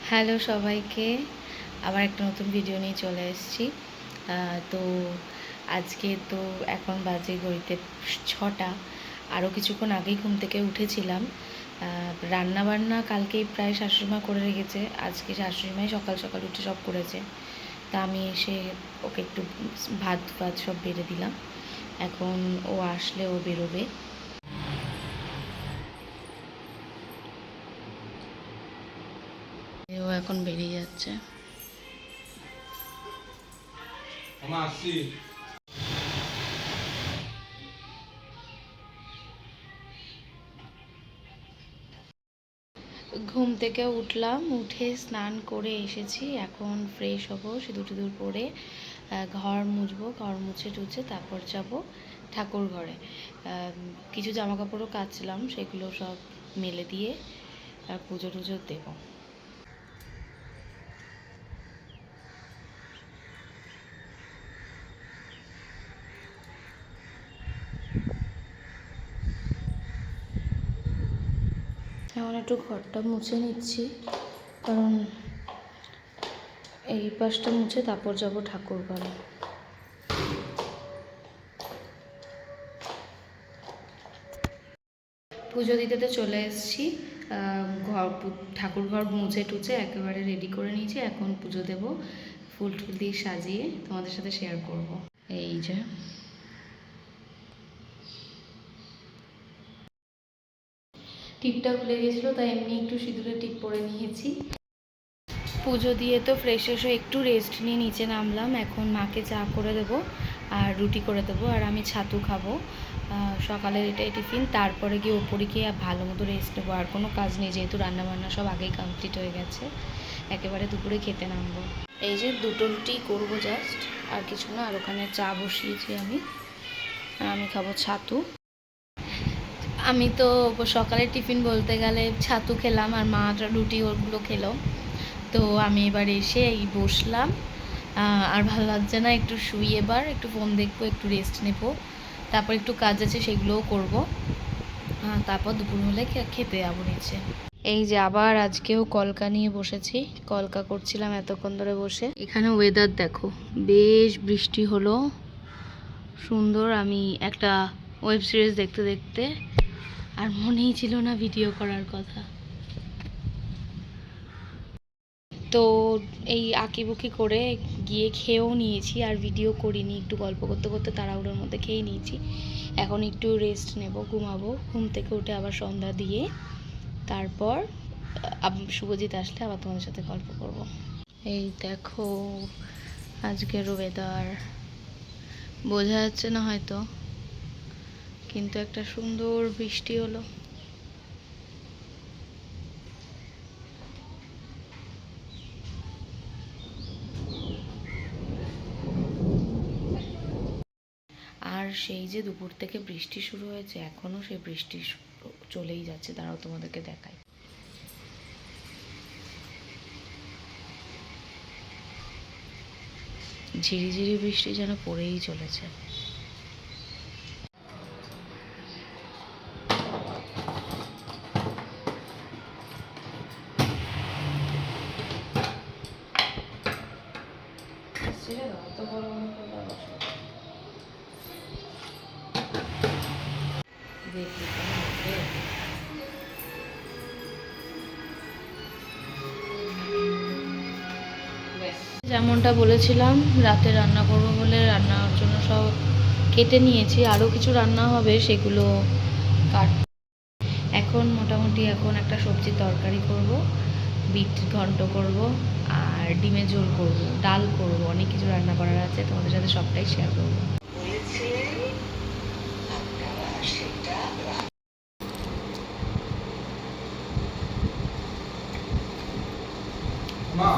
Hello সবাইকে, আবার একটা নতুন ভিডিও নিয়ে চলে এসেছি। তো আজকে তো এখন বাজে ঘড়িতে 6টা। আরও কিছুক্ষণ আগেই ঘুম থেকে উঠেছিলাম। রান্না বান্না কালকেই প্রায় শাশুড়িমা করে রেখেছে, আজকে শাশুড়িমাই সকাল সকাল উঠে সব করেছে। তা আমি এসে ওকে একটু ভাত সব বেড়ে দিলাম। এখন ও আসলে ও বেরোবে। ও এখন বেরিয়ে যাচ্ছে। ঘুম থেকে উঠলাম, উঠে স্নান করে এসেছি। এখন ফ্রেশ হব, সিঁদুর টিঁদুর পরে ঘর মুছবো। ঘর মুছে টুছে তারপর যাব ঠাকুর ঘরে। কিছু জামা কাপড়ও কাচলাম, সেগুলো সব মেলে দিয়ে পুজো টুজো দেবো। এখন একটু ঘরটা মুছে নিচ্ছি, কারণ এই পাশটা মুছে তারপর যাব ঠাকুর ঘরে। পুজো দিতে তো চলে এসেছি। ঠাকুর ঘর মুছে টুছে একেবারে রেডি করে নিয়েছি। এখন পুজো দেব, ফুল টুল দিয়ে সাজিয়ে তোমাদের সাথে শেয়ার করব। এই যে টিপটা খুলে গেছিলো, তাই এমনি একটু সিঁদুরের টিপ পরে নিয়েছি। পুজো দিয়ে তো ফ্রেশ হয়ে একটু রেস্ট নিয়ে নিচে নামলাম। এখন মাকে চা করে দেবো আর রুটি করে দেবো, আর আমি ছাতু খাবো। সকালের এটাই টিফিন। তারপরে গিয়ে ওপরে গিয়ে ভালো মতো রেস্ট নেবো। আর কোনো কাজ নেই, যেহেতু রান্নাবান্না সব আগেই কমপ্লিট হয়ে গেছে। একেবারে দুপুরে খেতে নামবো। এই যে দুটো রুটি করবো জাস্ট, আর কিছু না। আর ওখানে চা বসিয়েছি আমি, আর আমি খাবো ছাতু। আমি তো সকালের টিফিন বলতে গেলে ছাতু খেলাম, আর মা রুটি ওগুলো খেলো। তো আমি এবার এসে এই বসলাম, আর ভালো লাগছে না, একটু শুই। এবার একটু ফোন দেখবো, একটু রেস্ট নেব, তারপর একটু কাজ আছে সেগুলোও করব। তারপর দুপুর হলে খেতে যাবো নিচে। এই যে আবার আজকেও কলকা নিয়ে বসেছি, কলকা করছিলাম এতক্ষণ ধরে বসে। এখানে ওয়েদার দেখো, বেশ বৃষ্টি হলো, সুন্দর। আমি একটা ওয়েব সিরিজ দেখতে দেখতে আর মনেই ছিল না ভিডিও করার কথা। তো এই আঁকিবুকি করে গিয়ে খেয়েও নিয়েছি, আর ভিডিও করিনি। একটু গল্প করতে করতে তাড়াহুড়োর মধ্যে খেয়ে নিয়েছি। এখন একটু রেস্ট নেব, ঘুমাবো। ঘুম থেকে উঠে আবার সন্ধ্যা দিয়ে তারপর শুভজিৎ আসলে আবার তোমাদের সাথে গল্প করব। এই দেখো আজকের ওয়েদার, বোঝা যাচ্ছে না হয়তো, কিন্তু একটা সুন্দর বৃষ্টি হলো। আর সেই যে দুপুর থেকে বৃষ্টি শুরু হয়েছে, এখনও সেই বৃষ্টি চলেই যাচ্ছে। দাঁড়াও তোমাদেরকে দেখাই। ঝিরিঝিরি বৃষ্টি যেন পড়েই চলেছে। যেমনটা বলেছিলাম, রাতে রান্না করবো বলে রান্নার জন্য সব কেটে নিয়েছি। আরও কিছু রান্না হবে, সেগুলো কাট। এখন মোটামুটি এখন একটা সবজির তরকারি করব, বিট ঘন্ট করব, আর ডিমের ঝোল করব, ডাল করব। অনেক কিছু রান্না করার আছে, তোমাদের সাথে সবটাই শেয়ার করবো। মা